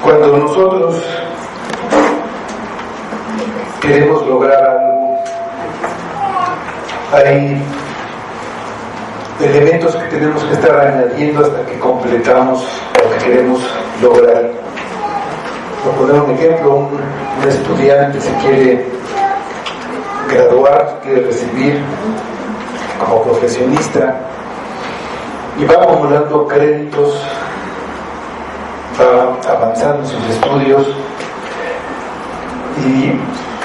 Cuando nosotros queremos lograr algo, hay elementos que tenemos que estar añadiendo hasta que completamos lo que queremos lograr. Por poner un ejemplo, un estudiante se quiere graduar, quiere recibir como profesionista y va acumulando créditos, va avanzando en sus estudios y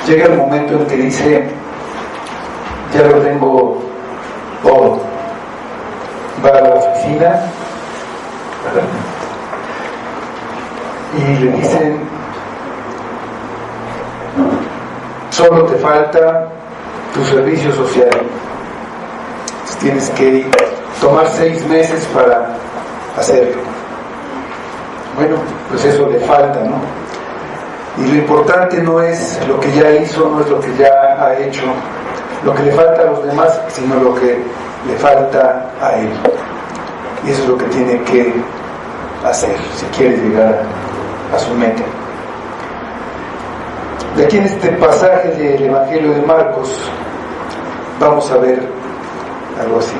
llega el momento en que dice: ya lo tengo todo. Va a la oficina y le dicen: solo te falta tu servicio social. Entonces tienes que tomar 6 meses para hacerlo. Bueno, pues eso le falta, ¿no? Y lo importante no es lo que ya hizo, no es lo que ya ha hecho, lo que le falta a los demás, sino lo que le falta a él. Y eso es lo que tiene que hacer si quiere llegar a su meta. De aquí en este pasaje del Evangelio de Marcos vamos a ver algo así.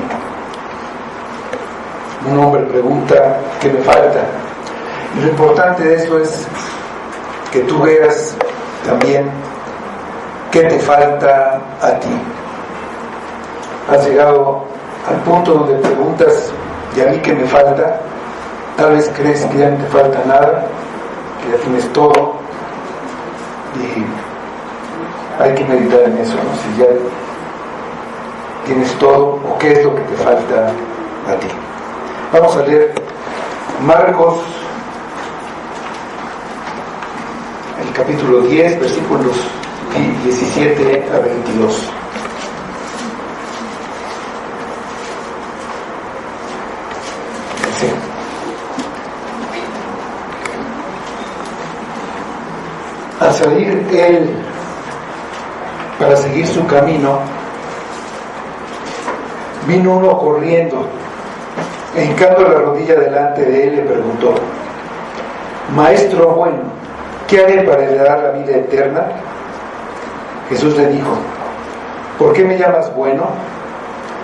Un hombre pregunta: ¿qué me falta? Y lo importante de eso es que tú veas también qué te falta a ti. Has llegado al punto donde preguntas: ¿y a mí qué me falta? Tal vez crees que ya no te falta nada, que ya tienes todo, y hay que meditar en eso, ¿no? Si ya tienes todo, o qué es lo que te falta a ti. Vamos a leer Marcos, el capítulo 10, versículos 17 a 22. Sí. Al salir él para seguir su camino, vino uno corriendo, e hincando la rodilla delante de él le preguntó: Maestro bueno, ¿qué haré para heredar la vida eterna? Jesús le dijo: ¿por qué me llamas bueno?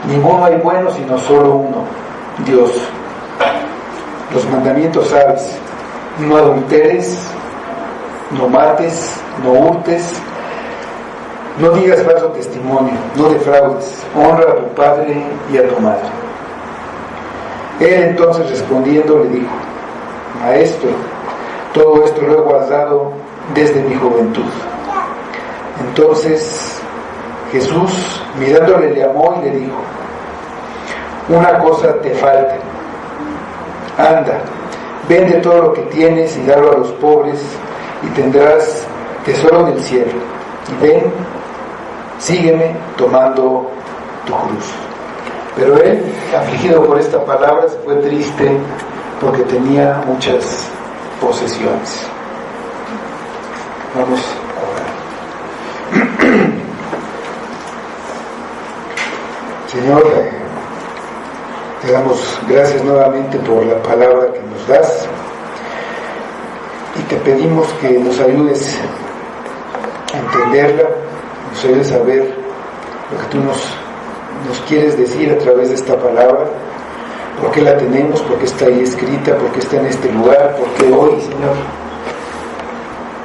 Ninguno hay bueno sino solo uno, Dios. Los mandamientos sabes: no adulteres, no mates, no hurtes, no digas falso testimonio, no defraudes, honra a tu padre y a tu madre. Él entonces respondiendo le dijo: Maestro, todo esto lo he guardado desde mi juventud. Entonces Jesús, mirándole, le amó y le dijo: una cosa te falta. Anda, vende todo lo que tienes y dalo a los pobres, y tendrás tesoro en el cielo. Y ven, sígueme tomando tu cruz. Pero él, afligido por esta palabra, se fue triste porque tenía muchas posesiones. Vamos a orar. Señor, te damos gracias nuevamente por la palabra que nos das, y te pedimos que nos ayudes a entenderla, nos ayudes a ver lo que tú nos quieres decir a través de esta palabra, por qué la tenemos, por qué está ahí escrita, por qué está en este lugar, por qué hoy, Señor.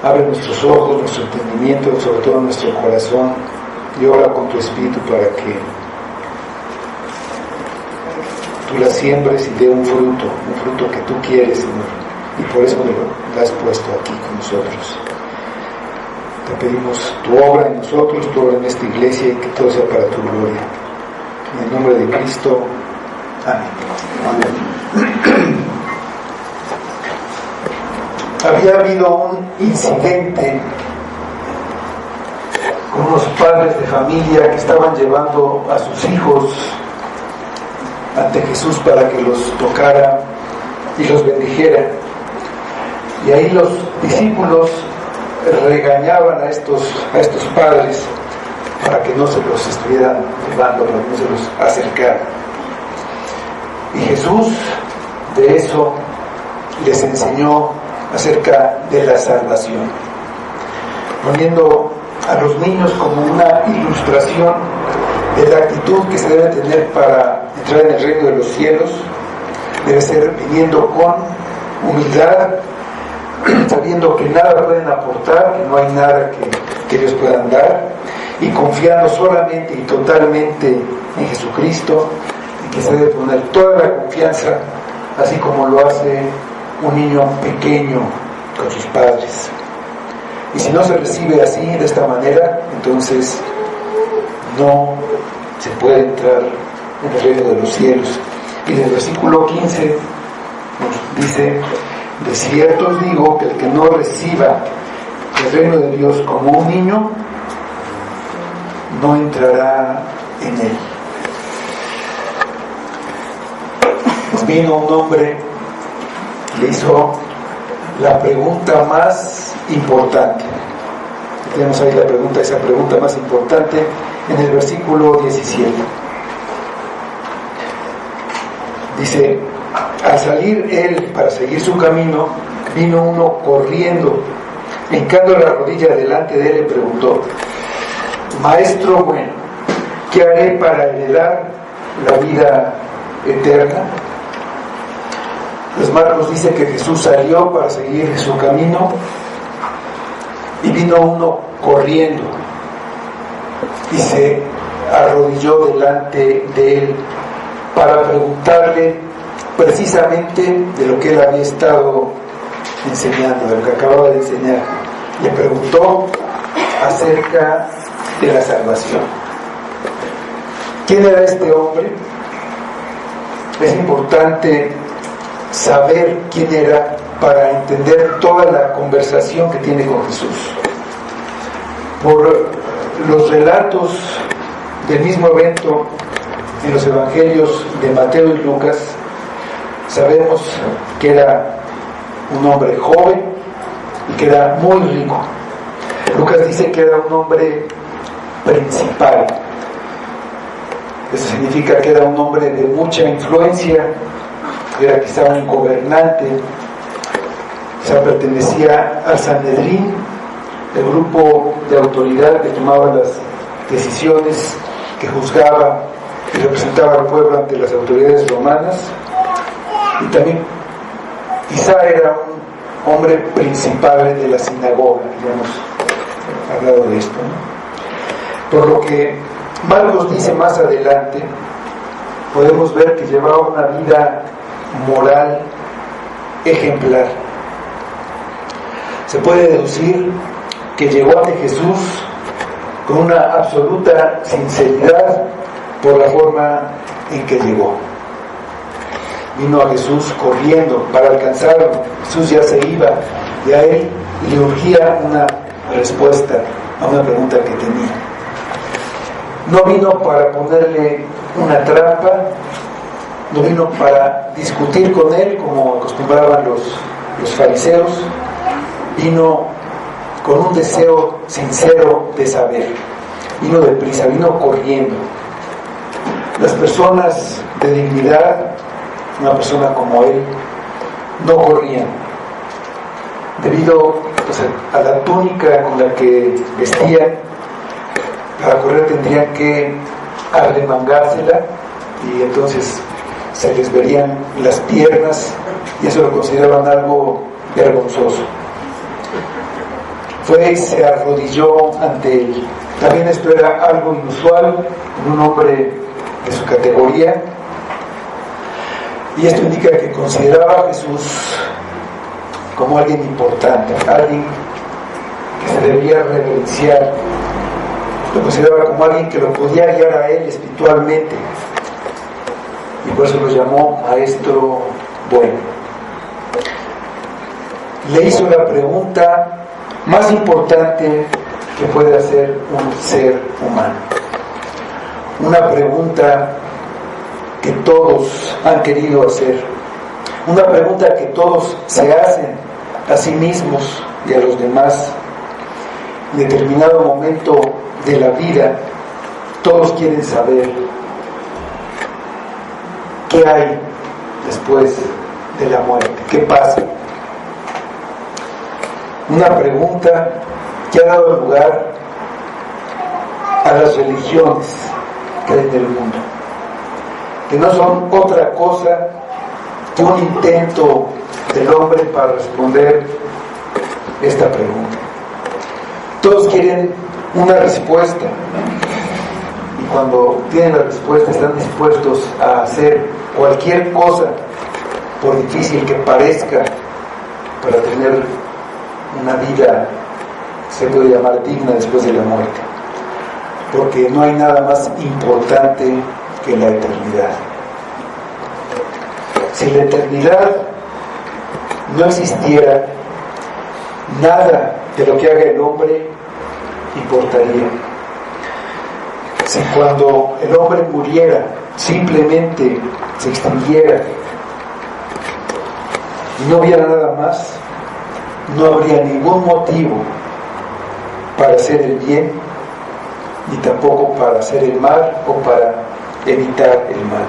Abre nuestros ojos, nuestro entendimiento, sobre todo nuestro corazón, y obra con tu Espíritu para que tú la siembres y dé un fruto que tú quieres, Señor, y por eso lo has puesto aquí con nosotros. Te pedimos tu obra en nosotros, tu obra en esta iglesia, y que todo sea para tu gloria. En el nombre de Cristo, amén. Había habido un incidente con unos padres de familia que estaban llevando a sus hijos ante Jesús para que los tocara y los bendijera. Y ahí los discípulos regañaban a estos padres para que no se los estuvieran llevando, para que no se los acercaran. Y Jesús de eso les enseñó acerca de la salvación, poniendo a los niños como una ilustración de la actitud que se debe tener para entrar en el reino de los cielos. Debe ser viniendo con humildad, sabiendo que nada pueden aportar, que no hay nada que ellos puedan dar, y confiando solamente y totalmente en Jesucristo, y que se debe poner toda la confianza, así como lo hace un niño pequeño con sus padres. Y si no se recibe así, de esta manera, entonces no se puede entrar en el reino de los cielos. Y en el versículo 15 nos dice: de cierto os digo que el que no reciba el reino de Dios como un niño, no entrará en él. Pues vino un hombre, le hizo la pregunta más importante. Tenemos ahí esa pregunta más importante en el versículo 17. Dice: al salir él para seguir su camino, vino uno corriendo, hincando la rodilla delante de él, le preguntó: Maestro bueno, ¿qué haré para heredar la vida eterna? Pues Marcos dice que Jesús salió para seguir su camino y vino uno corriendo y se arrodilló delante de él para preguntarle precisamente de lo que él había estado enseñando, de lo que acababa de enseñar. Le preguntó acerca de la salvación. ¿Quién era este hombre? Es importante saber quién era para entender toda la conversación que tiene con Jesús. Por los relatos del mismo evento en los evangelios de Mateo y Lucas, sabemos que era un hombre joven y que era muy rico. Lucas dice que era un hombre principal. Eso significa que era un hombre de mucha influencia, era quizá un gobernante, quizá pertenecía al Sanedrín, el grupo de autoridad que tomaba las decisiones, que juzgaba y representaba al pueblo ante las autoridades romanas. Y también quizá era un hombre principal de la sinagoga, ya hemos hablado de esto, ¿no? Por lo que Marcos dice más adelante, podemos ver que llevaba una vida moral ejemplar. Se puede deducir que llegó ante Jesús con una absoluta sinceridad por la forma en que llegó. Vino a Jesús corriendo para alcanzarlo. Jesús ya se iba y a él le urgía una respuesta a una pregunta que tenía. No vino para ponerle una trampa, no vino para discutir con él como acostumbraban los fariseos, vino con un deseo sincero de saber, vino deprisa, vino corriendo. Las personas de dignidad, una persona como él, no corrían, debido a la túnica con la que vestían. Para correr tendrían que arremangársela y entonces se les verían las piernas y eso lo consideraban algo vergonzoso. Fue y se arrodilló ante él. También esto era algo inusual en un hombre de su categoría, y esto indica que consideraba a Jesús como alguien importante, alguien que se debía reverenciar. Lo consideraba como alguien que lo podía guiar a él espiritualmente, y por eso lo llamó Maestro bueno. Le hizo la pregunta más importante que puede hacer un ser humano, una pregunta que todos han querido hacer, una pregunta que todos se hacen a sí mismos y a los demás. En determinado momento de la vida, todos quieren saber qué hay después de la muerte, qué pasa. una pregunta que ha dado lugar a las religiones que hay en el mundo, que no son otra cosa que un intento del hombre para responder esta pregunta. Todos quieren una respuesta, y cuando tienen la respuesta están dispuestos a hacer cualquier cosa, por difícil que parezca, para tener una vida, se puede llamar, digna después de la muerte, porque no hay nada más importante que la eternidad. Si la eternidad no existiera, nada de lo que haga el hombre importaría. Si cuando el hombre muriera simplemente se extinguiera y no hubiera nada más, no habría ningún motivo para hacer el bien, ni tampoco para hacer el mal o para evitar el mal.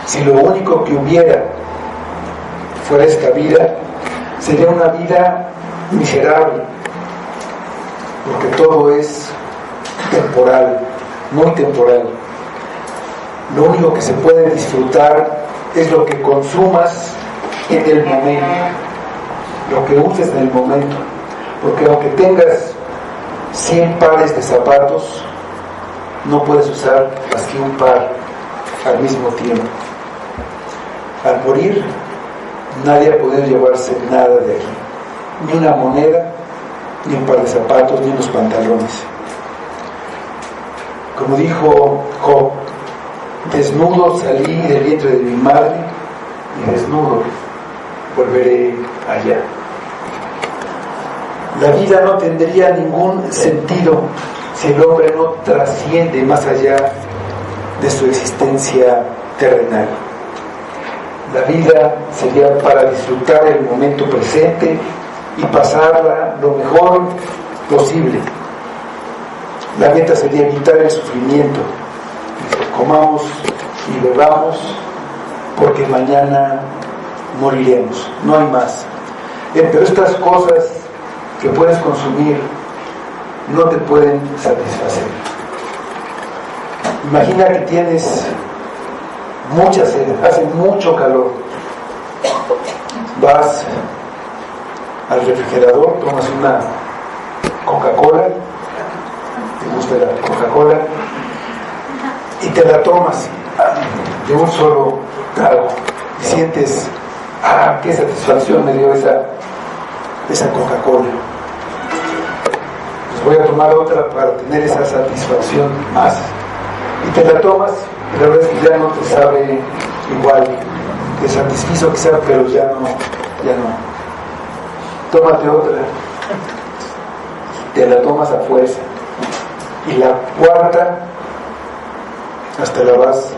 Si lo único que hubiera fuera esta vida, sería una vida miserable, porque todo es temporal, muy temporal. Lo único que se puede disfrutar es lo que consumas en el momento, lo que uses en el momento, porque aunque tengas 100 pares de zapatos, no puedes usar más que un par al mismo tiempo. Al morir, nadie ha podido llevarse nada de aquí, ni una moneda, ni un par de zapatos, ni unos pantalones. Como dijo Job, desnudo salí del vientre de mi madre, y desnudo volveré allá. La vida no tendría ningún sentido si el hombre no trasciende más allá de su existencia terrenal. La vida sería para disfrutar el momento presente y pasarla lo mejor posible. La meta sería evitar el sufrimiento. Comamos y bebamos porque mañana moriremos, no hay más. Pero estas cosas que puedes consumir no te pueden satisfacer. Imagina que tienes mucha sed, hace mucho calor, vas al refrigerador, tomas una Coca-Cola, te gusta la Coca-Cola, y te la tomas de un solo trago y sientes, qué satisfacción me dio esa Coca-Cola. Pues voy a tomar otra para tener esa satisfacción más, y te la tomas, y la verdad es que ya no te sabe igual, te satisfizo quizá, pero ya no. Tómate otra, te la tomas a fuerza, y la cuarta hasta la vas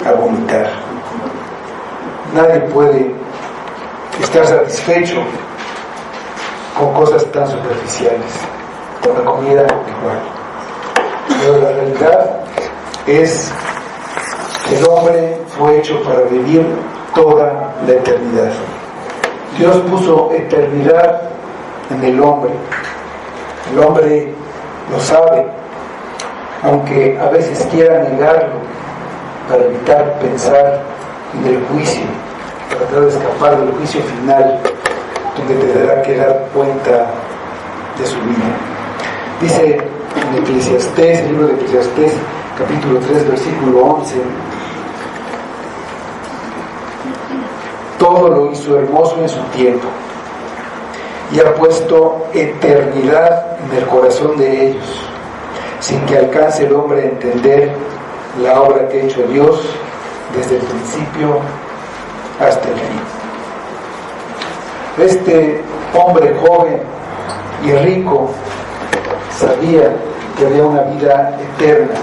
a vomitar. Nadie puede estar satisfecho con cosas tan superficiales, con la comida igual. Pero la realidad es que el hombre fue hecho para vivir toda la eternidad. Dios puso eternidad en el hombre. El hombre lo sabe, aunque a veces quiera negarlo para evitar pensar en el juicio, para tratar de escapar del juicio final, donde tendrá que dar cuenta de su vida. Dice en Eclesiastés, el libro de Eclesiastés, capítulo 3, versículo 11: todo lo hizo hermoso en su tiempo, y ha puesto eternidad en el corazón de ellos, sin que alcance el hombre a entender la obra que ha hecho Dios desde el principio hasta el fin. Este hombre joven y rico sabía que había una vida eterna,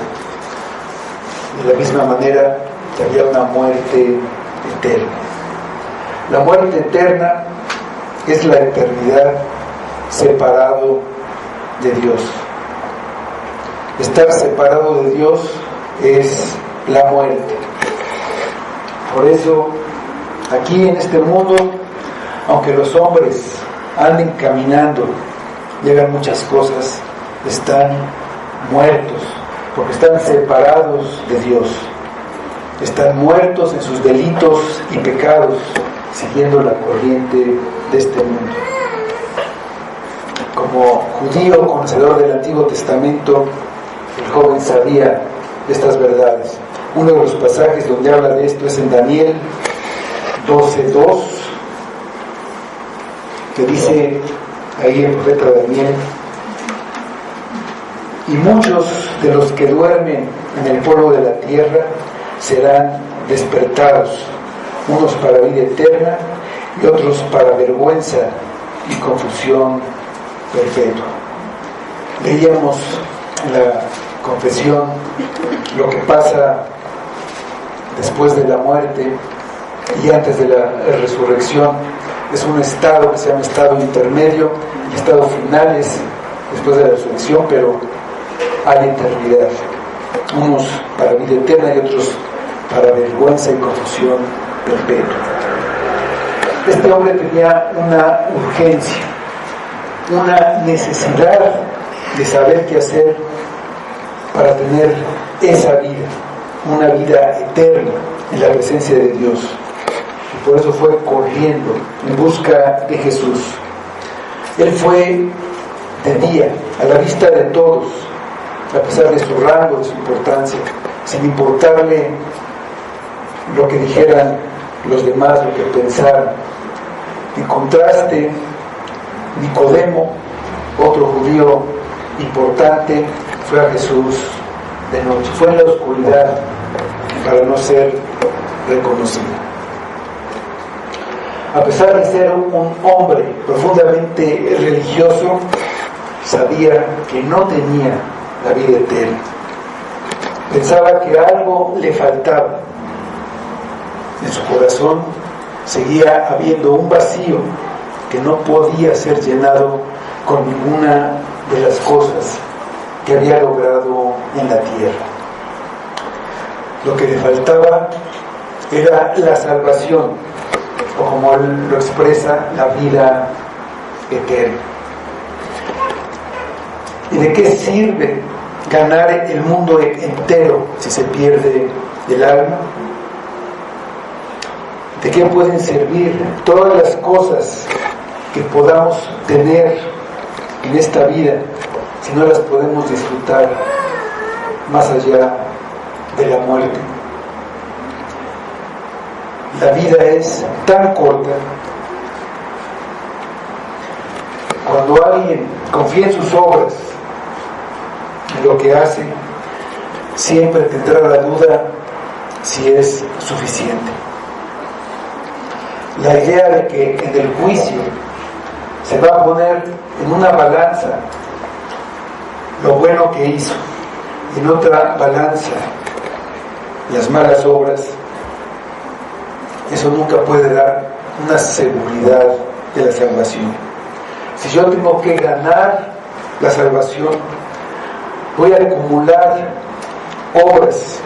de la misma manera que había una muerte eterna. La muerte eterna es la eternidad separado de Dios. Estar separado de Dios es la muerte. Por eso, aquí en este mundo, aunque los hombres anden caminando y hagan muchas cosas, están muertos, porque están separados de Dios. Están muertos en sus delitos y pecados, siguiendo la corriente de este mundo. Como judío conocedor del Antiguo Testamento, el joven sabía estas verdades. Uno de los pasajes donde habla de esto es en Daniel 12:2, que dice ahí el profeta Daniel: y muchos de los que duermen en el polvo de la tierra serán despertados, unos para vida eterna y otros para vergüenza y confusión perpetua. Leíamos en la confesión lo que pasa después de la muerte y antes de la resurrección. Es un estado que se llama estado intermedio y estado final es después de la resurrección, pero hay eternidad, unos para vida eterna y otros para vergüenza y confusión perpetua. Este hombre tenía una urgencia, una necesidad de saber qué hacer para tener esa vida, una vida eterna en la presencia de Dios. Y por eso fue corriendo en busca de Jesús. Él fue de día, a la vista de todos, a pesar de su rango, de su importancia, sin importarle lo que dijeran los demás, lo que pensaran. En contraste, Nicodemo, otro judío importante, fue a Jesús de noche, fue en la oscuridad para no ser reconocido. A pesar de ser un hombre profundamente religioso, sabía que no tenía la vida eterna. Pensaba que algo le faltaba. En su corazón seguía habiendo un vacío que no podía ser llenado con ninguna de las cosas que había logrado en la tierra. Lo que le faltaba era la salvación, o como él lo expresa, la vida eterna. ¿Y de qué sirve ganar el mundo entero si se pierde el alma? ¿De qué pueden servir todas las cosas que podamos tener en esta vida si no las podemos disfrutar más allá de la muerte? La vida es tan corta. Cuando alguien confía en sus obras, en lo que hace, siempre tendrá la duda si es suficiente. La idea de que en el juicio se va a poner en una balanza lo bueno que hizo, en otra balanza las malas obras, eso nunca puede dar una seguridad de la salvación. Si yo tengo que ganar la salvación, voy a acumular obras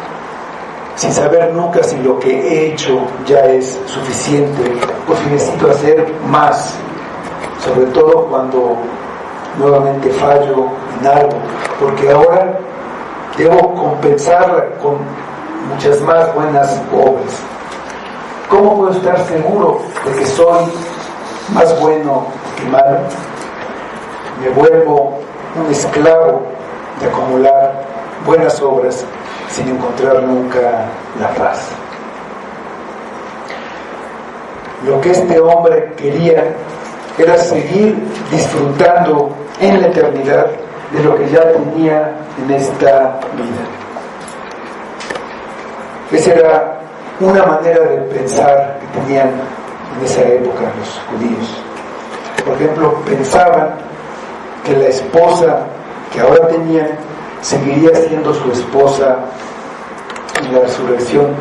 sin saber nunca si lo que he hecho ya es suficiente o si necesito hacer más, sobre todo cuando nuevamente fallo en algo, porque ahora debo compensarla con muchas más buenas obras. ¿Cómo puedo estar seguro de que soy más bueno que malo? Me vuelvo un esclavo de acumular buenas obras sin encontrar nunca la paz. Lo que este hombre quería era seguir disfrutando en la eternidad de lo que ya tenía en esta vida. Esa era una manera de pensar que tenían en esa época los judíos. Por ejemplo, pensaban que la esposa que ahora tenían seguiría siendo su esposa en la resurrección.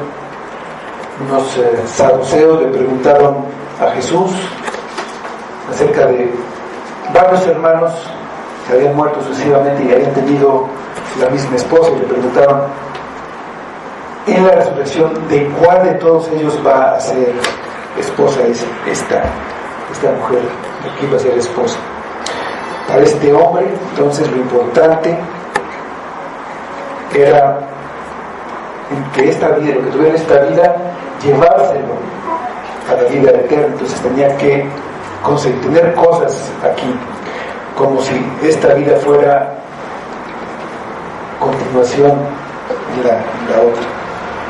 Unos saduceos le preguntaron a Jesús acerca de varios hermanos que habían muerto sucesivamente y habían tenido la misma esposa, y le preguntaron en la resurrección de cuál de todos ellos va a ser esposa esta mujer. de que iba a ser esposa. Para este hombre, entonces, lo importante era en que esta vida, lo que tuviera esta vida, llevárselo a la vida eterna. Entonces tenía que tener cosas aquí, como si esta vida fuera continuación de la otra.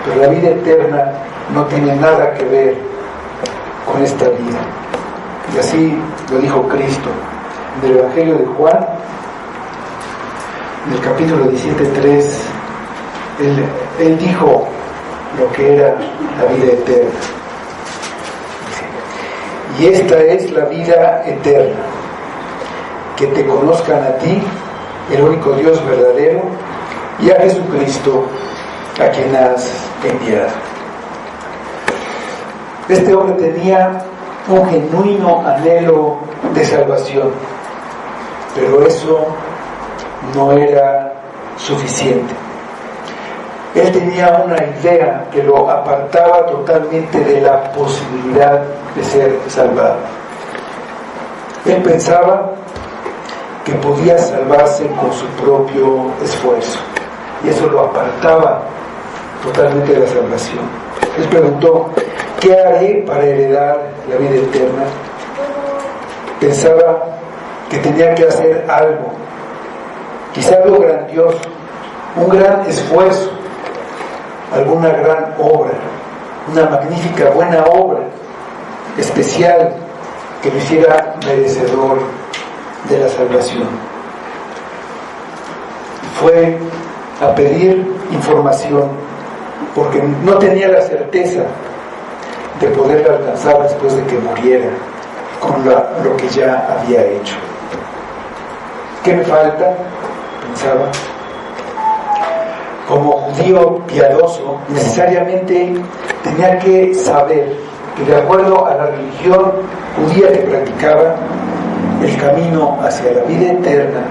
Pero la vida eterna no tiene nada que ver con esta vida. Y así lo dijo Cristo en el Evangelio de Juan, en el capítulo 17:3. Él dijo lo que era la vida eterna. Y esta es la vida eterna, que te conozcan a ti, el único Dios verdadero, y a Jesucristo, a quien has enviado. Este hombre tenía un genuino anhelo de salvación, pero eso no era suficiente. Él tenía una idea que lo apartaba totalmente de la posibilidad de ser salvado. Él pensaba que podía salvarse con su propio esfuerzo, y eso lo apartaba totalmente de la salvación. Él preguntó: ¿qué haré para heredar la vida eterna? Pensaba que tenía que hacer algo, quizá algo grandioso, un gran esfuerzo, alguna gran obra, una magnífica buena obra especial que lo hiciera merecedor de la salvación. Fue a pedir información porque no tenía la certeza de poder alcanzar después de que muriera con lo que ya había hecho. ¿Qué me falta?, pensaba. Como judío piadoso, necesariamente tenía que saber que, de acuerdo a la religión judía que practicaba, el camino hacia la vida eterna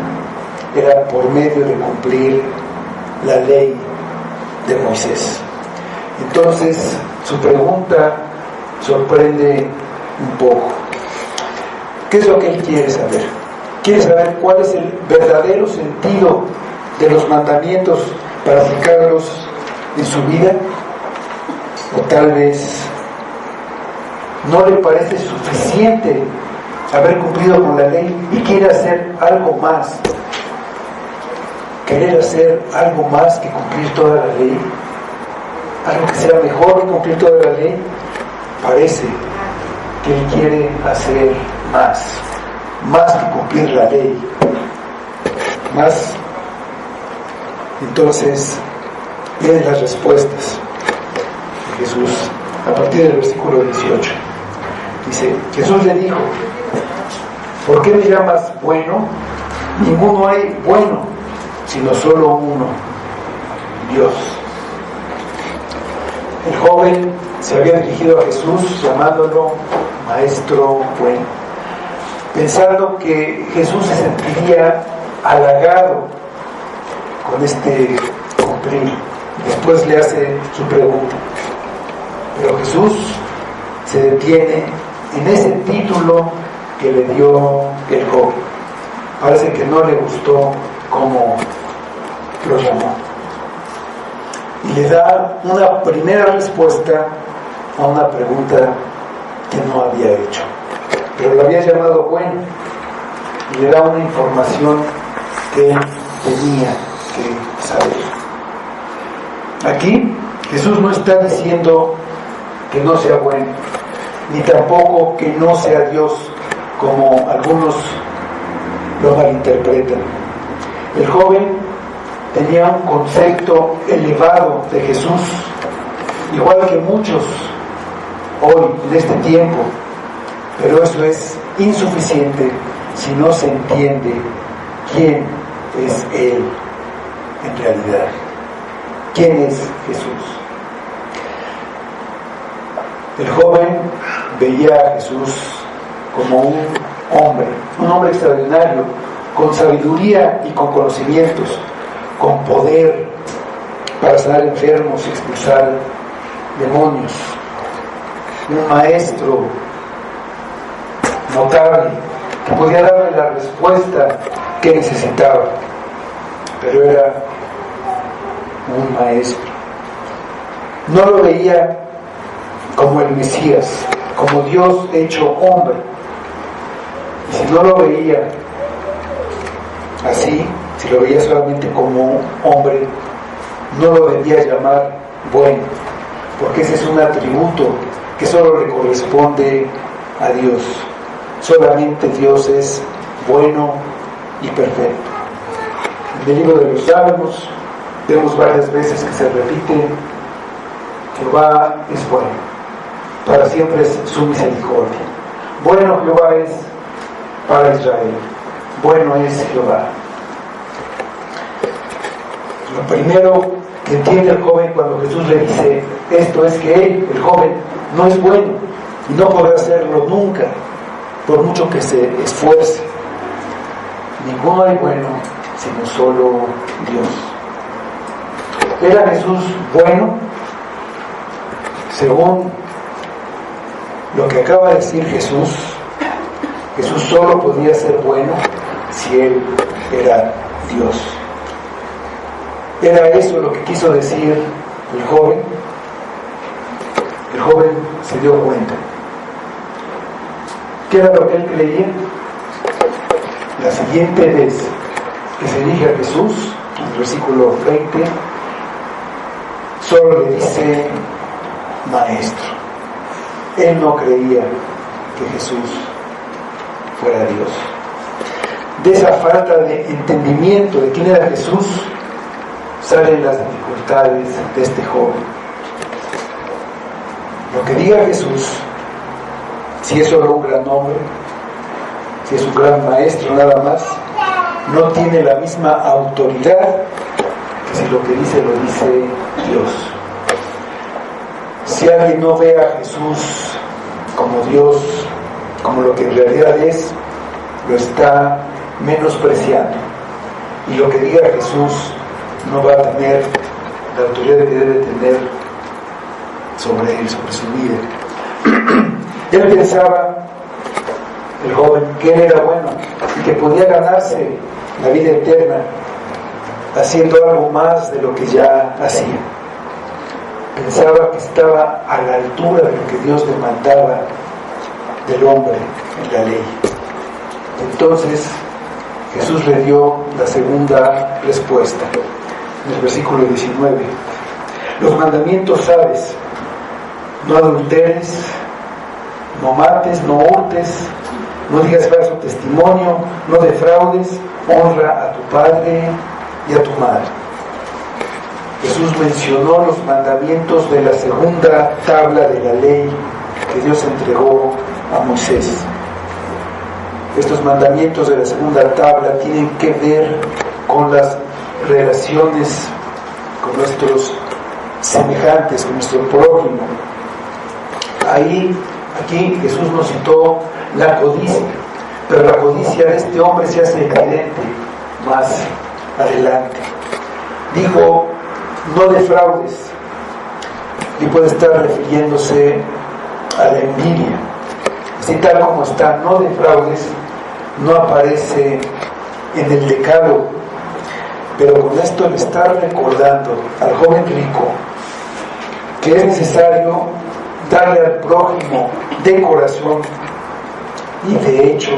era por medio de cumplir la ley de Moisés. Entonces, su pregunta sorprende un poco. ¿Qué es lo que él quiere saber? Quiere saber cuál es el verdadero sentido de los mandamientos para aplicarlos en su vida, o tal vez no le parece suficiente haber cumplido con la ley y quiere hacer algo más. Querer hacer algo más que cumplir toda la ley, algo que sea mejor que cumplir toda la ley. Parece que él quiere hacer más que cumplir la ley, más. Entonces vienen las respuestas de Jesús a partir del versículo 18. Dice: Jesús le dijo: ¿por qué me llamas bueno? Ninguno hay bueno, sino solo uno, Dios. El joven se había dirigido a Jesús llamándolo Maestro bueno, pensando que Jesús se sentiría halagado con este cumplir. Después le hace su pregunta, pero Jesús se detiene en ese título que le dio el joven. Parece que no le gustó cómo lo llamó, y le da una primera respuesta a una pregunta que no había hecho, pero lo había llamado bueno, y le da una información que él tenía que saber. Aquí Jesús no está diciendo que no sea bueno, ni tampoco que no sea Dios, como algunos lo malinterpretan. El joven tenía un concepto elevado de Jesús, igual que muchos hoy en este tiempo, pero eso es insuficiente si no se entiende quién es Él en realidad. ¿Quién es Jesús? El joven veía a Jesús como un hombre extraordinario, con sabiduría y con conocimientos, con poder para sanar enfermos y expulsar demonios, un maestro notable que podía darle la respuesta que necesitaba, pero era un maestro. No lo veía como el Mesías, como Dios hecho hombre. Y si no lo veía así, si lo veía solamente como hombre, no lo debía llamar bueno, porque ese es un atributo que solo le corresponde a Dios. Solamente Dios es bueno y perfecto. En el libro de los Salmos vemos varias veces que se repite: Jehová es bueno, para siempre es su misericordia. Bueno Jehová es para Israel, bueno es Jehová. Lo primero que entiende el joven cuando Jesús le dice esto es que él, el joven, no es bueno y no podrá serlo nunca, por mucho que se esfuerce. Ninguno hay bueno sino solo Dios. ¿Era Jesús bueno? Según lo que acaba de decir Jesús, Jesús solo podía ser bueno si Él era Dios. ¿Era eso lo que quiso decir el joven? El joven se dio cuenta. ¿Qué era lo que él creía? La siguiente vez que se dirige a Jesús, en el versículo 20, solo le dice maestro. Él no creía que Jesús fuera Dios. De esa falta de entendimiento de quién era Jesús salen las dificultades de este joven. Lo que diga Jesús, si es solo un gran hombre, si es un gran maestro nada más, no tiene la misma autoridad que si lo que dice lo dice Dios. Si alguien no ve a Jesús como Dios, como lo que en realidad es, lo está menospreciando. Y lo que diga Jesús no va a tener la autoridad que debe tener sobre él, sobre su vida. Él pensaba, el joven, que él era bueno y que podía ganarse la vida eterna haciendo algo más de lo que ya hacía. Pensaba que estaba a la altura de lo que Dios demandaba del hombre en la ley. Entonces Jesús le dio la segunda respuesta en el versículo 19. Los mandamientos sabes: no adulteres, no mates, no hurtes, no digas falso testimonio, no defraudes, honra a tu padre y a tu madre. Jesús mencionó los mandamientos de la segunda tabla de la ley que Dios entregó a Moisés. Estos mandamientos de la segunda tabla tienen que ver con las relaciones con nuestros semejantes, con nuestro prójimo. Aquí Jesús nos citó la codicia, pero la codicia de este hombre se hace evidente más adelante. Dijo: no defraudes, y puede estar refiriéndose a la envidia. Así tal como está, no defraudes, no aparece en el decálogo, pero con esto le está recordando al joven rico que es necesario darle al prójimo de corazón y de hecho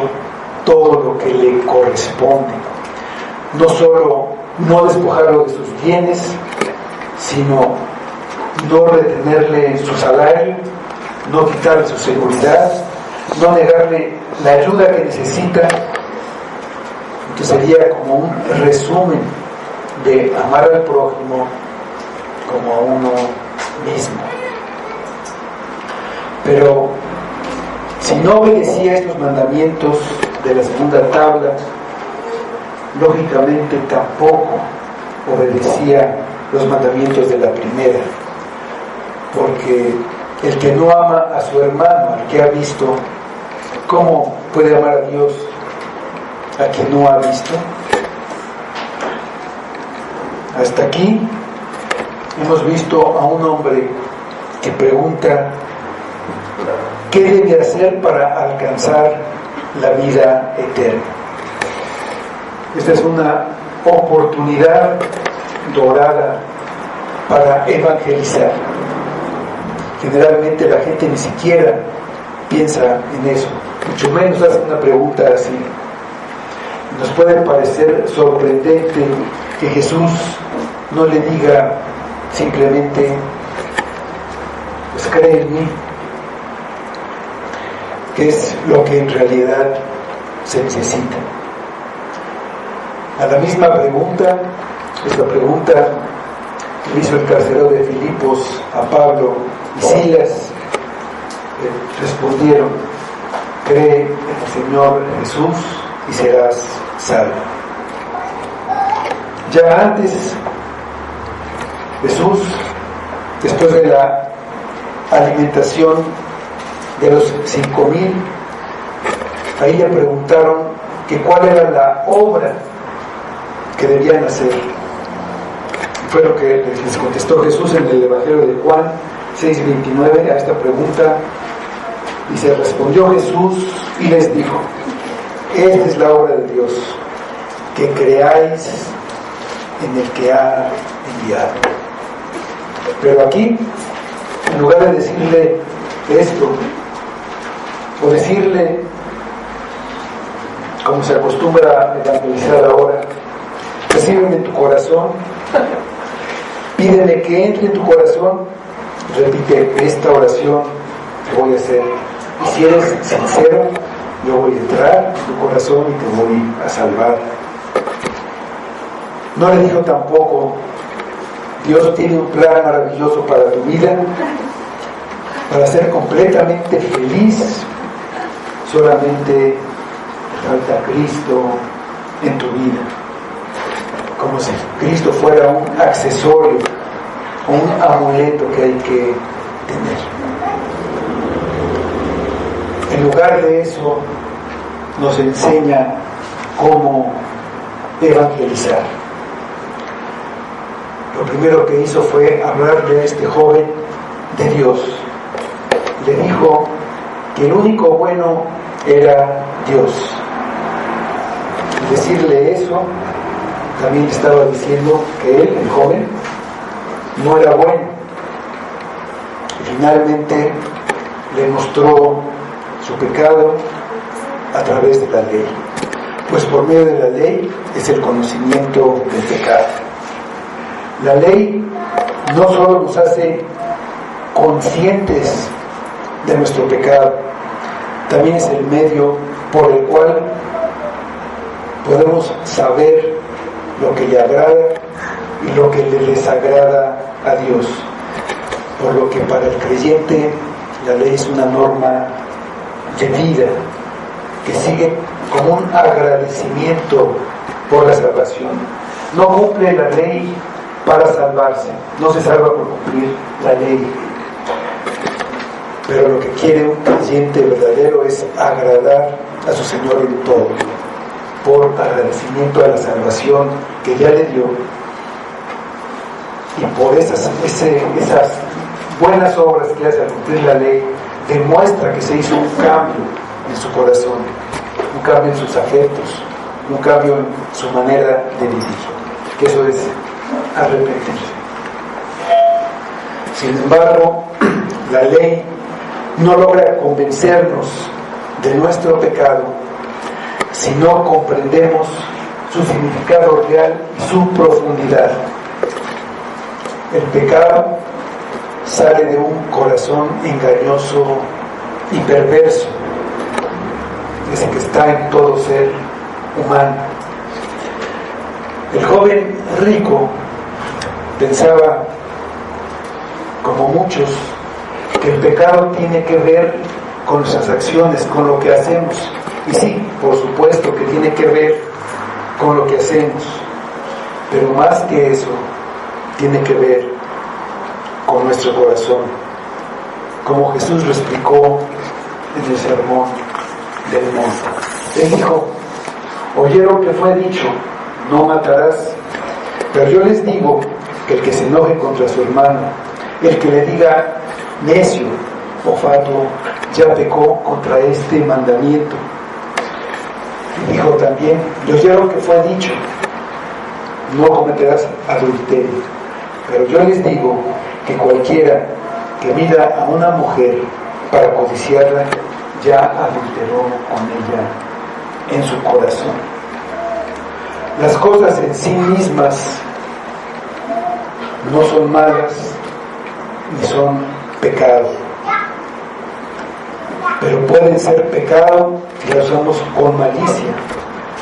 todo lo que le corresponde. No solo no despojarlo de sus bienes, sino no retenerle su salario, no quitarle su seguridad, no negarle la ayuda que necesita. Entonces sería como un resumen de amar al prójimo como a uno mismo. Pero si no obedecía estos mandamientos de la segunda tabla, lógicamente tampoco obedecía los mandamientos de la primera, porque el que no ama a su hermano, al que ha visto, ¿cómo puede amar a Dios a quien no ha visto? Hasta aquí hemos visto a un hombre que pregunta: ¿qué debe hacer para alcanzar la vida eterna. Esta es una oportunidad dorada para evangelizar. Generalmente la gente ni siquiera piensa en eso, mucho menos hace una pregunta así. Nos puede parecer sorprendente que Jesús no le diga simplemente, pues cree en mí, que es lo que en realidad se necesita. A la misma pregunta, esta pregunta que hizo el carcelero de Filipos a Pablo y Silas, respondieron: cree en el Señor Jesús y serás salvo. Ya antes, Jesús, después de la alimentación de los 5,000, ahí le preguntaron que cuál era la obra que debían hacer. Fue lo que les contestó Jesús en el Evangelio de Juan 6:29 a esta pregunta. Y se respondió Jesús y les dijo: esta es la obra de Dios, que creáis en el que ha enviado. Pero aquí, en lugar de decirle esto, o decirle, como se acostumbra a evangelizar ahora, recíbeme en tu corazón, pídeme que entre en tu corazón, repite esta oración que voy a hacer. Y si eres sincero, yo voy a entrar en tu corazón y te voy a salvar. No le dijo tampoco: Dios tiene un plan maravilloso para tu vida, para ser completamente feliz. Solamente falta Cristo en tu vida. Como si Cristo fuera un accesorio, un amuleto que hay que tener. En lugar de eso, nos enseña cómo evangelizar. Lo primero que hizo fue hablarle a este joven de Dios. Le dijo que el único bueno era Dios. Y decirle eso, también le estaba diciendo que él, el joven, no era bueno. Y finalmente le mostró su pecado a través de la ley, pues por medio de la ley es el conocimiento del pecado. La ley no solo nos hace conscientes de nuestro pecado, también es el medio por el cual podemos saber lo que le agrada y lo que le desagrada a Dios. Por lo que para el creyente la ley es una norma de vida que sigue como un agradecimiento por la salvación. No cumple la ley para salvarse, no se salva por cumplir la ley, pero lo que quiere un creyente verdadero es agradar a su Señor en todo, por agradecimiento a la salvación que ya le dio, y por esas buenas obras que hace al cumplir la ley, demuestra que se hizo un cambio en su corazón, un cambio en sus afectos, un cambio en su manera de vivir, que eso es arrepentirse. Sin embargo, la ley no logra convencernos de nuestro pecado si no comprendemos su significado real y su profundidad. El pecado sale de un corazón engañoso y perverso, ese que está en todo ser humano. El joven rico pensaba, como muchos, que el pecado tiene que ver con nuestras acciones, con lo que hacemos. Y sí, por supuesto que tiene que ver con lo que hacemos, pero más que eso, tiene que ver con nuestro corazón, como Jesús lo explicó en el sermón del monte. Él dijo: oyeron que fue dicho, no matarás, pero yo les digo que el que se enoje contra su hermano, el que le diga necio o fatuo, ya pecó contra este mandamiento. Y dijo también: yo ya lo que fue dicho, no cometerás adulterio. Pero yo les digo que cualquiera que mira a una mujer para codiciarla, ya adulteró con ella en su corazón. Las cosas en sí mismas no son malas ni son pecado, pero pueden ser pecado si las usamos con malicia,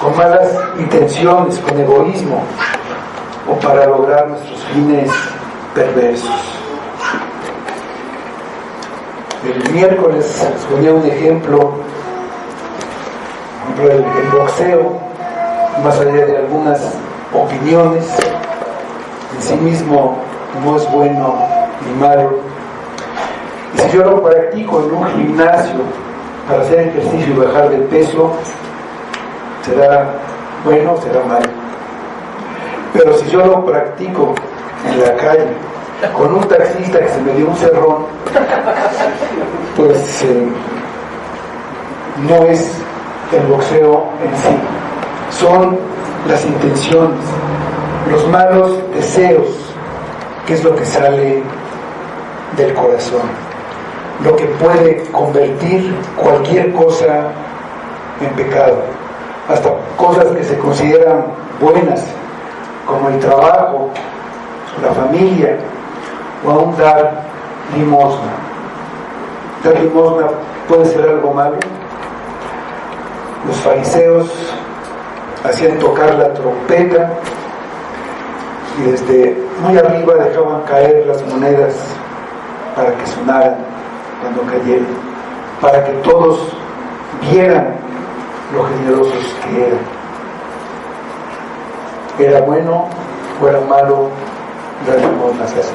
con malas intenciones, con egoísmo, o para lograr nuestros fines perversos. El miércoles les ponía un ejemplo del boxeo, más allá de algunas opiniones, en sí mismo no es bueno ni malo. Y si yo lo practico en un gimnasio para hacer ejercicio y bajar de peso, ¿será bueno o será malo? Pero si yo lo practico en la calle con un taxista que se me dio un cerrón, pues no es el boxeo en sí, son las intenciones, los malos deseos, que es lo que sale del corazón, lo que puede convertir cualquier cosa en pecado, hasta cosas que se consideran buenas, como el trabajo, la familia, o aún dar limosna. Dar limosna puede ser algo malo. Los fariseos hacían tocar la trompeta y desde muy arriba dejaban caer las monedas para que sonaran cuando cayeran, para que todos vieran lo generosos que eran. ¿Era bueno o era malo dar limosnas así?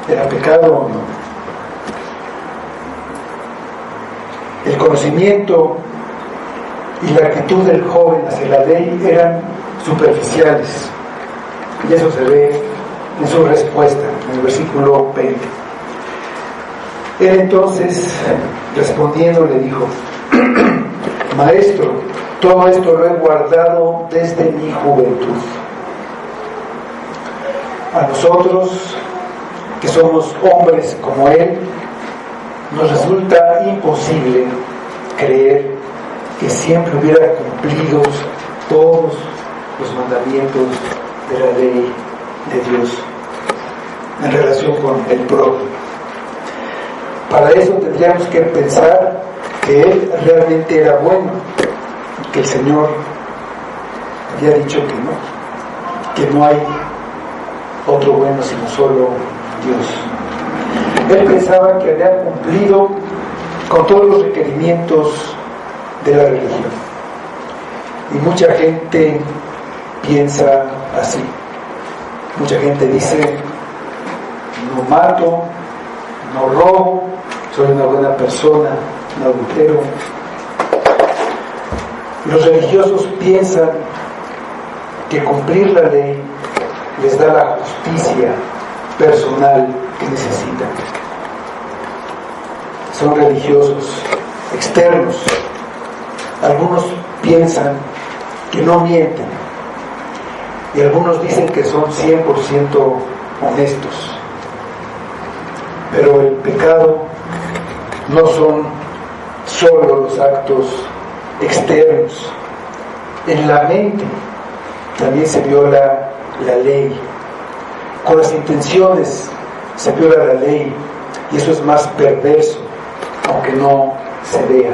¿Era pecado o no? El conocimiento y la actitud del joven hacia la ley eran superficiales, y eso se ve en su respuesta, en el versículo 20. Él entonces, respondiendo, le dijo: Maestro, todo esto lo he guardado desde mi juventud. A nosotros, que somos hombres como él, nos resulta imposible creer que siempre hubiera cumplido todos los mandamientos de la ley de Dios en relación con el prójimo. Para eso tendríamos que pensar que él realmente era bueno, que el Señor había dicho que no hay otro bueno sino solo Dios. Él pensaba que había cumplido con todos los requerimientos de la religión, y mucha gente piensa así. Mucha gente dice: no mato, no robo, soy una buena persona, no adultero. Los religiosos piensan que cumplir la ley les da la justicia personal que necesitan. Son religiosos externos. Algunos piensan que no mienten, y algunos dicen que son 100% honestos. Pero el pecado no son solo los actos externos. En la mente también se viola la ley. Con las intenciones se viola la ley, y eso es más perverso, aunque no se vea.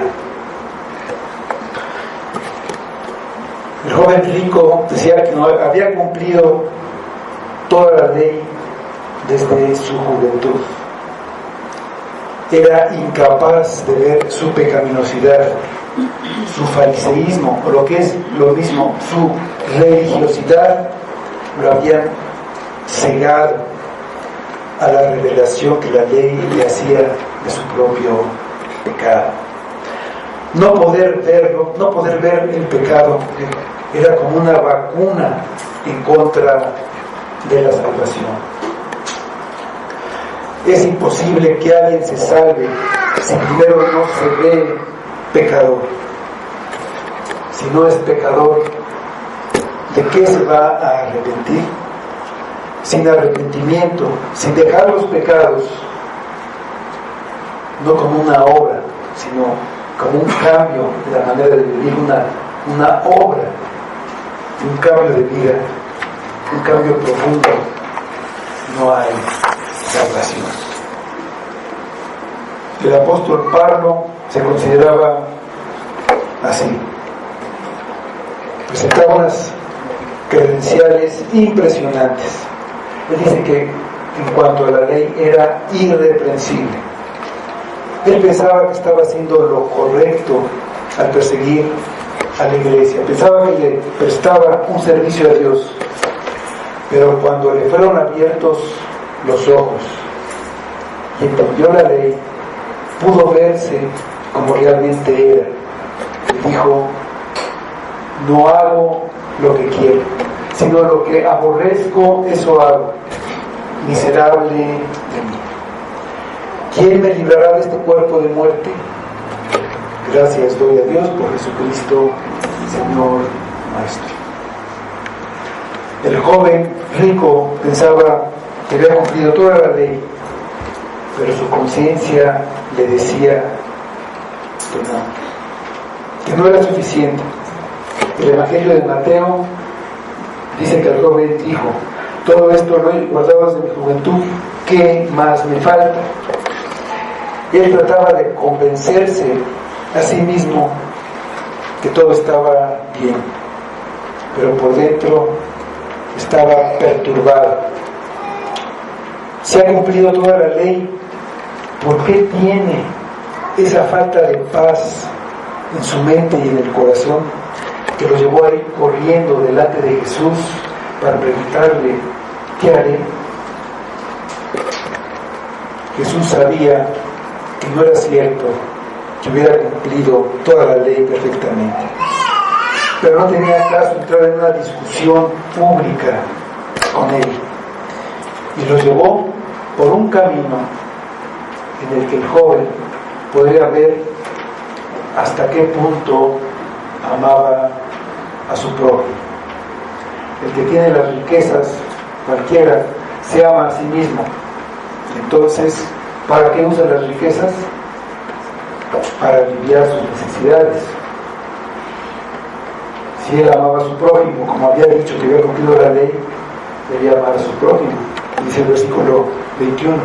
El joven rico decía que no había cumplido toda la ley desde su juventud. Era incapaz de ver su pecaminosidad, su fariseísmo, o lo que es lo mismo, su religiosidad, lo habían cegado a la revelación que la ley le hacía de su propio pecado. No poder verlo, no poder ver el pecado, era como una vacuna en contra de la salvación. Es imposible que alguien se salve si primero no se ve pecador. Si no es pecador, ¿de qué se va a arrepentir? Sin arrepentimiento, sin dejar los pecados, no como una obra, sino como un cambio de la manera de vivir, una obra, un cambio de vida, un cambio profundo, no hay salvación. El apóstol Pablo se consideraba así. Presentaba unas credenciales impresionantes. Él dice que en cuanto a la ley era irreprensible. Él pensaba que estaba haciendo lo correcto al perseguir a la iglesia. Pensaba que le prestaba un servicio a Dios. Pero cuando le fueron abiertos los ojos y entendió la ley, pudo verse como realmente era. Y dijo: no hago lo que quiero, sino lo que aborrezco, eso hago. Miserable de mí. ¿Quién me librará de este cuerpo de muerte? Gracias doy a Dios por Jesucristo, Señor Maestro. El joven rico pensaba que había cumplido toda la ley, pero su conciencia le decía que no era suficiente. El Evangelio de Mateo dice que el joven dijo: todo esto lo he guardado desde mi juventud, ¿qué más me falta? Y él trataba de convencerse a sí mismo que todo estaba bien, pero por dentro estaba perturbado. Se ha cumplido toda la ley, ¿por qué tiene esa falta de paz en su mente y en el corazón que lo llevó a ir corriendo delante de Jesús para preguntarle: ¿qué haré? Jesús sabía que no era cierto que hubiera cumplido toda la ley perfectamente, pero no tenía caso entrar en una discusión pública con él, y lo llevó por un camino en el que el joven podría ver hasta qué punto amaba a su prójimo. El que tiene las riquezas, cualquiera, se ama a sí mismo. Entonces, ¿para qué usa las riquezas? Para aliviar sus necesidades. Si él amaba a su prójimo, como había dicho que había cumplido la ley, debía amar a su prójimo, dice el versículo 21.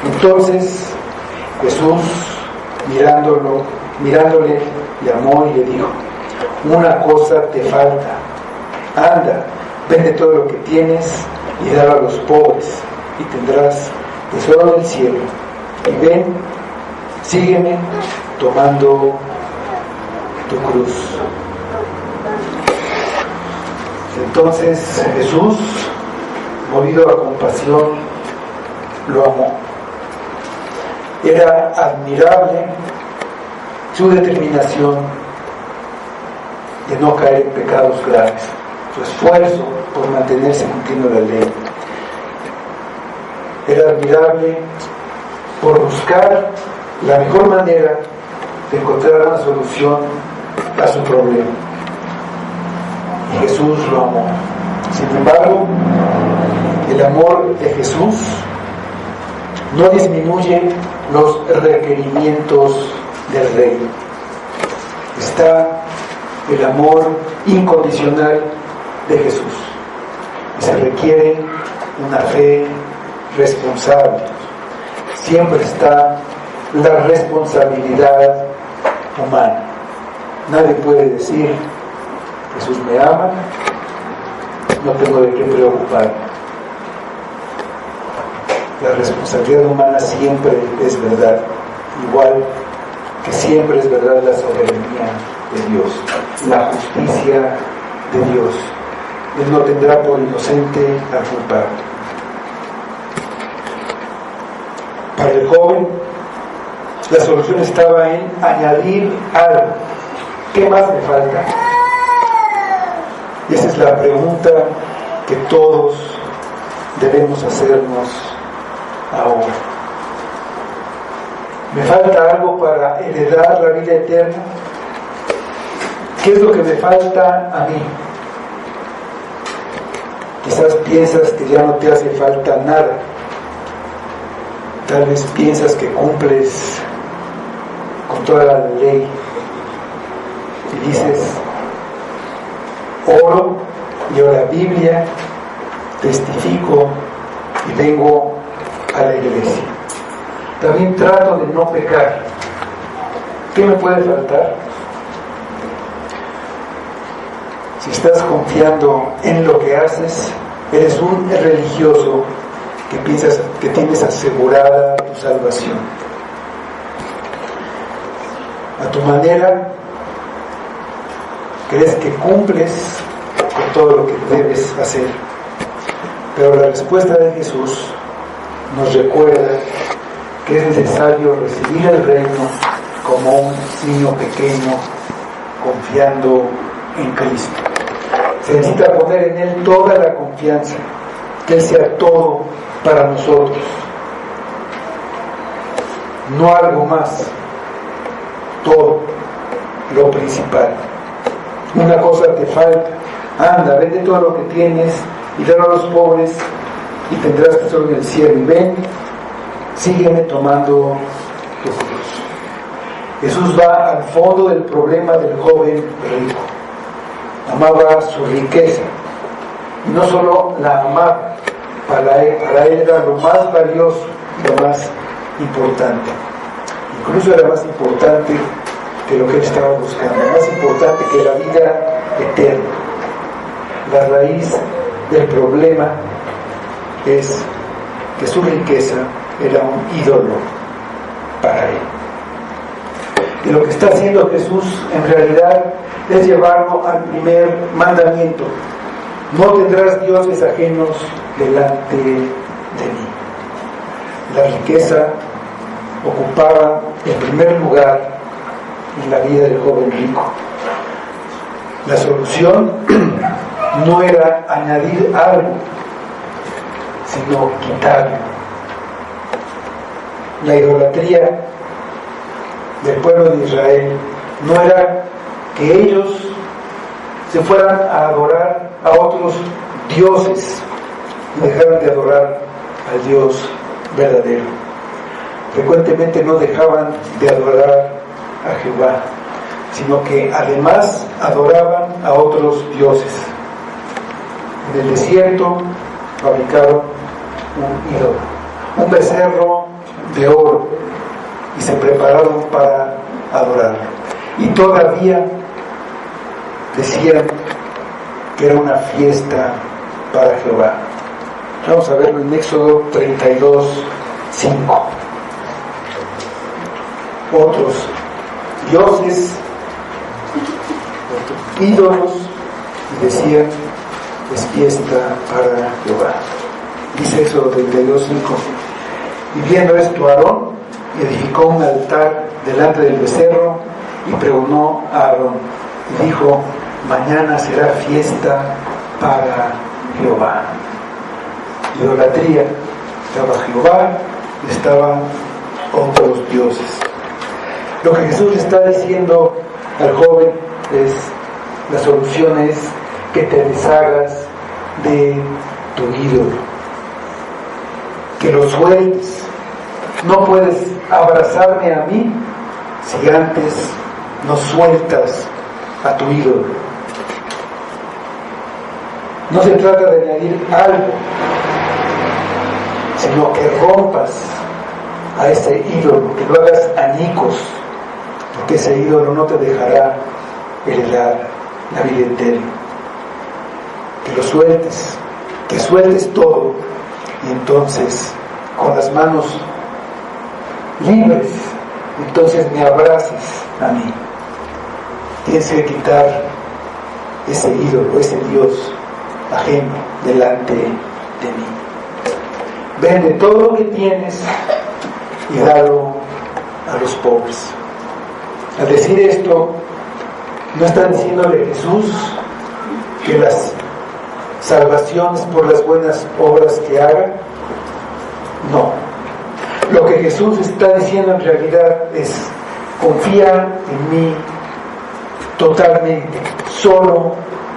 Entonces Jesús, mirándole, llamó y le dijo: una cosa te falta, anda, vende todo lo que tienes y dalo a los pobres, y tendrás tesoro del cielo, y ven, sígueme tomando tu cruz. Entonces Jesús, movido a compasión, lo amó. Era admirable su determinación de no caer en pecados graves, su esfuerzo por mantenerse cumpliendo la ley. Era admirable por buscar la mejor manera de encontrar una solución a su problema. Y Jesús lo amó. Sin embargo, el amor de Jesús no disminuye los requerimientos del reino. Está el amor incondicional de Jesús. Y se requiere una fe responsable. Siempre está la responsabilidad humana. Nadie puede decir: Jesús me ama, no tengo de qué preocuparme. La responsabilidad humana siempre es verdad, igual que siempre es verdad la soberanía de Dios, la justicia de Dios. Él no tendrá por inocente al culpable. Para el joven, la solución estaba en añadir algo. ¿Qué más me falta? Y esa es la pregunta que todos debemos hacernos ahora. ¿Me falta algo para heredar la vida eterna? ¿Qué es lo que me falta a mí? Quizás piensas que ya no te hace falta nada. Tal vez piensas que cumples con toda la ley y dices: oro, leo la Biblia, testifico y vengo a la iglesia. También trato de no pecar. ¿Qué me puede faltar? Si estás confiando en lo que haces, eres un religioso que piensas que tienes asegurada tu salvación. A tu manera, crees que cumples con todo lo que debes hacer. Pero la respuesta de Jesús nos recuerda que es necesario recibir el reino como un niño pequeño, confiando en Cristo. Se necesita poner en Él toda la confianza, que Él sea todo para nosotros, no algo más, todo, lo principal. Una cosa te falta, anda, vende todo lo que tienes y dalo a los pobres y tendrás tesoro en el cielo, y ven, sígueme tomando tu cruz. Jesús va al fondo del problema del joven rico. Amaba su riqueza, y no solo la amaba, para él era lo más valioso, lo más importante. Incluso era más importante que lo que él estaba buscando, más importante que la vida eterna. La raíz del problema es que su riqueza era un ídolo para él. Y lo que está haciendo Jesús en realidad es llevarlo al primer mandamiento: no tendrás dioses ajenos delante de mí. La riqueza ocupaba el primer lugar en la vida del joven rico. La solución no era añadir algo, sino quitarlo. La idolatría del pueblo de Israel no era que ellos se fueran a adorar a otros dioses y dejaran de adorar al Dios verdadero. Frecuentemente no dejaban de adorar a Jehová, sino que además adoraban a otros dioses. En el desierto fabricaron un ídolo, un becerro de oro, y se prepararon para adorarlo. Y todavía decían que era una fiesta para Jehová. Vamos a verlo en Éxodo 32:5. Otros dioses, ídolos, y decían: es fiesta para Jehová. Dice Éxodo 32:5. Y viendo esto, Aarón edificó un altar delante del becerro y pregonó a Aarón y dijo: mañana será fiesta para Jehová. Idolatría, estaba Jehová, estaban otros dioses. Lo que Jesús está diciendo al joven es: la solución es que te deshagas de tu ídolo, que lo sueltes. No puedes abrazarme a mí si antes no sueltas a tu ídolo. No se trata de añadir algo, sino que rompas a ese ídolo, que lo hagas añicos, porque ese ídolo no te dejará heredar la vida eterna. Que lo sueltes, que sueltes todo, y entonces con las manos libres, entonces me abraces a mí. Tienes que quitar ese ídolo, ese Dios ajeno delante de mí. Vende todo lo que tienes y dalo a los pobres. Al decir esto, no está diciéndole Jesús que las salvaciones por las buenas obras que haga. No. Lo que Jesús está diciendo en realidad es: confía en mí totalmente, solo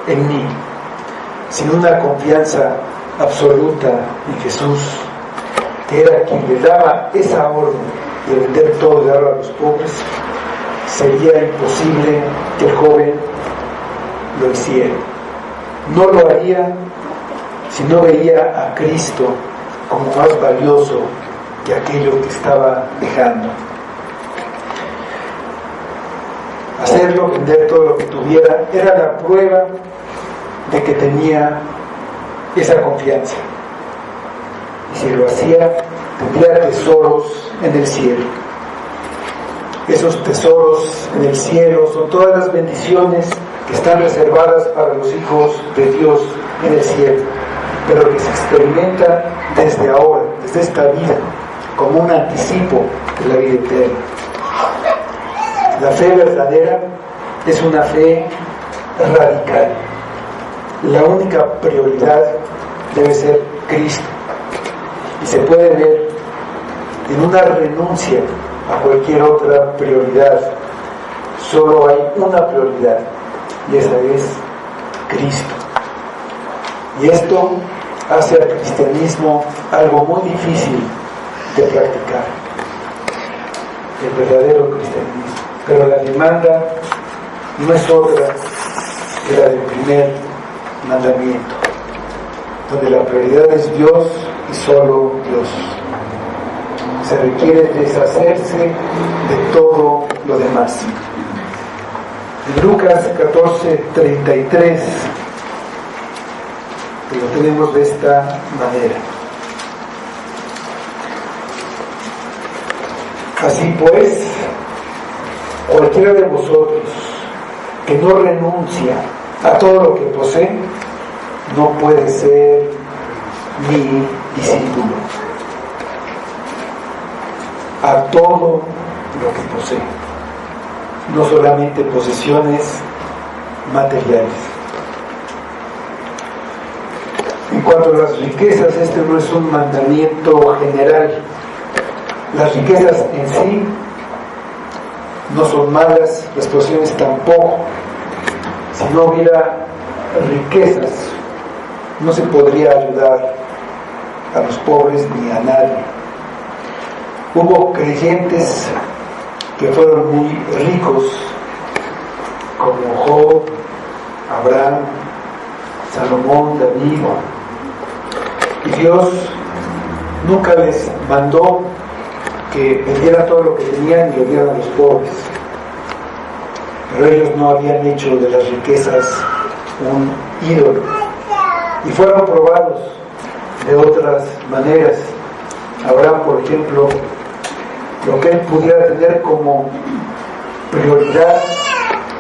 en mí. Sin una confianza absoluta en Jesús, que era quien le daba esa orden de vender todo y darlo a los pobres, sería imposible que el joven lo hiciera. No lo haría si no veía a Cristo como más valioso que aquello que estaba dejando. Hacerlo, vender todo lo que tuviera, era la prueba de que tenía esa confianza. Y si lo hacía, tendría tesoros en el cielo. Esos tesoros en el cielo son todas las bendiciones que están reservadas para los hijos de Dios en el cielo, pero que se experimentan desde ahora, desde esta vida, como un anticipo de la vida eterna. La fe verdadera es una fe radical. La única prioridad debe ser Cristo, y se puede ver en una renuncia a cualquier otra prioridad. Solo hay una prioridad, y esa es Cristo. Y esto hace al cristianismo algo muy difícil de practicar, el verdadero cristianismo. Pero la demanda no es otra que la del primer mandamiento, donde la prioridad es Dios y solo Dios. Se requiere deshacerse de todo lo demás. En Lucas 14:33 lo tenemos de esta manera: así pues, cualquiera de vosotros que no renuncia a todo lo que posee, no puede ser mi discípulo. A todo lo que posee, no solamente posesiones materiales. En cuanto a las riquezas, este no es un mandamiento general. Las riquezas en sí no son malas, las posesiones tampoco. Si no hubiera riquezas, no se podría ayudar a los pobres ni a nadie. Hubo creyentes que fueron muy ricos, como Job, Abraham, Salomón, David, y Dios nunca les mandó que vendieran todo lo que tenían y lo dieran a los pobres. Pero ellos no habían hecho de las riquezas un ídolo, y fueron probados de otras maneras. Abraham, por ejemplo, lo que él pudiera tener como prioridad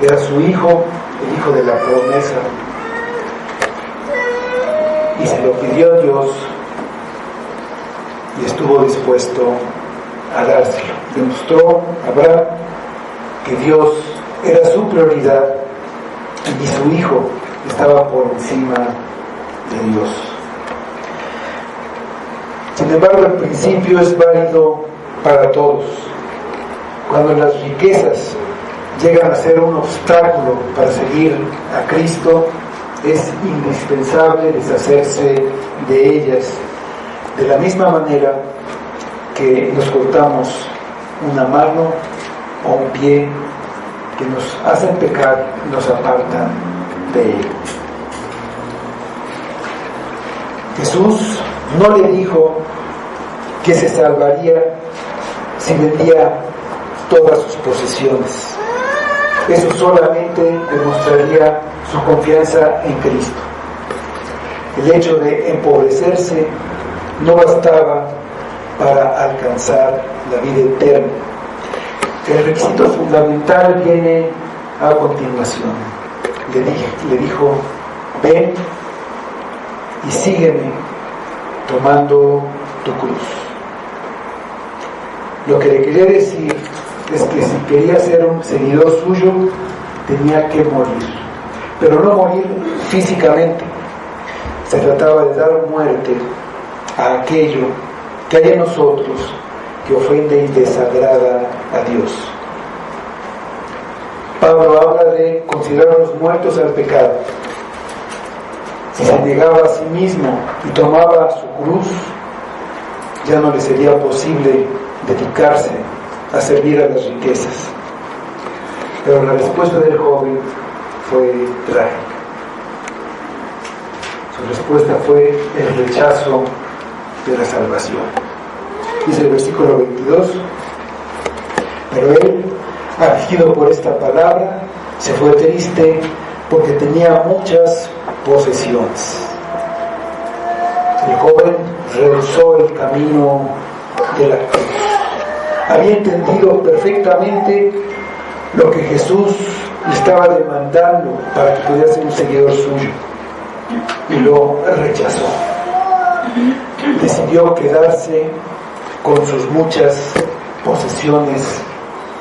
era su hijo, el hijo de la promesa, y se lo pidió a Dios y estuvo dispuesto a dárselo. Demostró Abraham que Dios era su prioridad y su hijo estaba por encima de Dios. Sin embargo, el principio es válido para todos. Cuando las riquezas llegan a ser un obstáculo para seguir a Cristo, es indispensable deshacerse de ellas, de la misma manera que nos cortamos una mano o un pie que nos hacen pecar y nos apartan de él. Jesús no le dijo que se salvaría si vendía todas sus posesiones. Eso solamente demostraría su confianza en Cristo. El hecho de empobrecerse no bastaba para alcanzar la vida eterna. El requisito fundamental viene a continuación. Le dijo: ven y sígueme tomando tu cruz. Lo que le quería decir es que si quería ser un seguidor suyo, tenía que morir, pero no morir físicamente. Se trataba de dar muerte a aquello que hay en nosotros, que ofende y desagrada a Dios. Pablo habla de considerarlos muertos al pecado. Si se negaba a sí mismo y tomaba su cruz, ya no le sería posible dedicarse a servir a las riquezas. Pero la respuesta del joven fue trágica. Su respuesta fue el rechazo de la salvación. Dice el versículo 22: pero él, afligido por esta palabra, se fue triste porque tenía muchas posesiones. El joven rehusó el camino de la cruz. Había entendido perfectamente lo que Jesús le estaba demandando para que pudiera ser un seguidor suyo, y lo rechazó. Decidió quedarse con sus muchas posesiones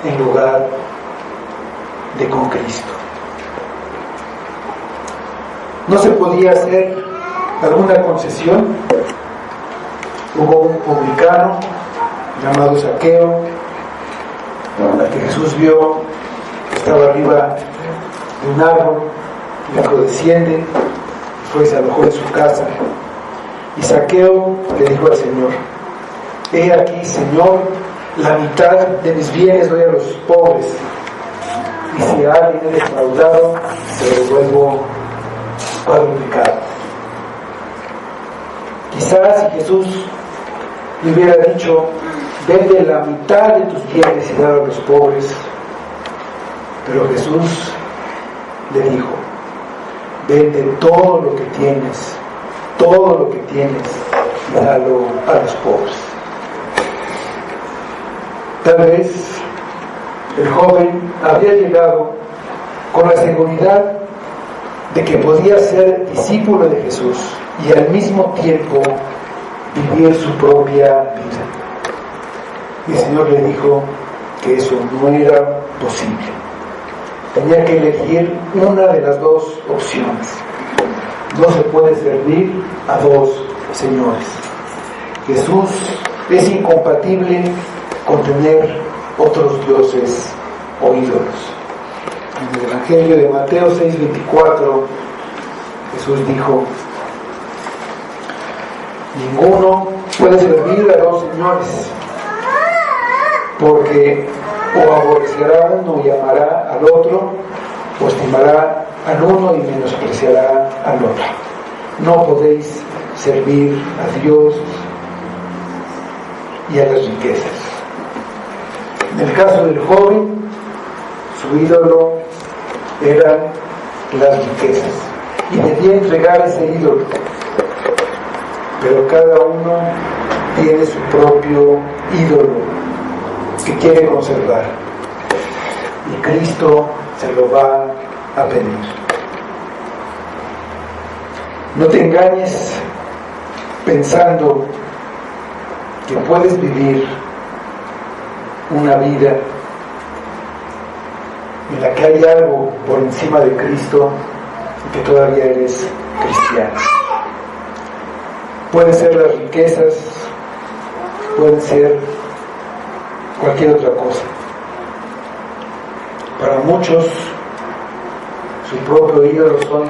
en lugar de con Cristo. No se podía hacer alguna concesión. Hubo un publicano llamado Zaqueo, al que Jesús vio que estaba arriba de un árbol, y dijo: desciende. Fue y se alojó en su casa. Y Zaqueo le dijo al Señor: he aquí, Señor, la mitad de mis bienes doy a los pobres, y si a alguien he defraudado, se lo devuelvo cuadruplicado. Quizás si Jesús le hubiera dicho: vende la mitad de tus bienes y dalo a los pobres, pero Jesús le dijo: vende todo lo que tienes, y dalo a los pobres. Tal vez el joven había llegado con la seguridad de que podía ser discípulo de Jesús y al mismo tiempo vivir su propia vida. Y el Señor le dijo que eso no era posible. Tenía que elegir una de las dos opciones. No se puede servir a dos señores. Jesús es incompatible con tener otros dioses o ídolos. En el Evangelio de Mateo 6:24, Jesús dijo: ninguno puede servir a dos señores, porque o aborrecerá a uno y amará al otro, o estimará al uno y menospreciará al otro. No podéis servir a Dios y a las riquezas. En el caso del joven, su ídolo eran las riquezas, y debía entregar ese ídolo. Pero cada uno tiene su propio ídolo que quiere conservar, y Cristo se lo va a pedir. No te engañes pensando que puedes vivir una vida en la que hay algo por encima de Cristo y que todavía eres cristiano. Pueden ser las riquezas, pueden ser cualquier otra cosa. Para muchos, su propio ídolo son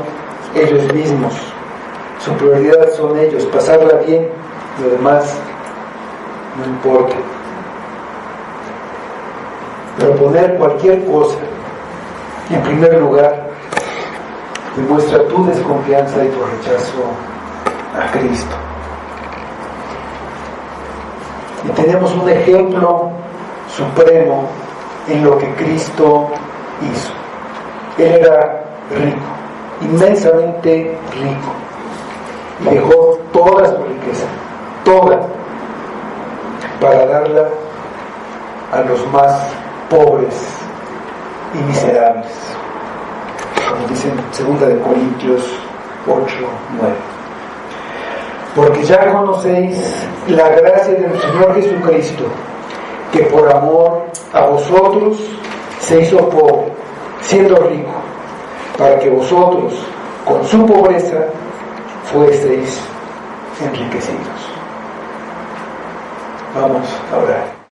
ellos mismos. Su prioridad son ellos, pasarla bien, lo demás no importa. Pero poner cualquier cosa en primer lugar demuestra tu desconfianza y tu rechazo a Cristo. Y tenemos un ejemplo supremo en lo que Cristo hizo. Él era rico, inmensamente rico, y dejó toda su riqueza, toda, para darla a los más pobres y miserables, como dice en 2 Corintios 8:9. Porque ya conocéis la gracia del Señor Jesucristo, que por amor a vosotros se hizo pobre, siendo rico, para que vosotros con su pobreza fueseis enriquecidos. Vamos a orar.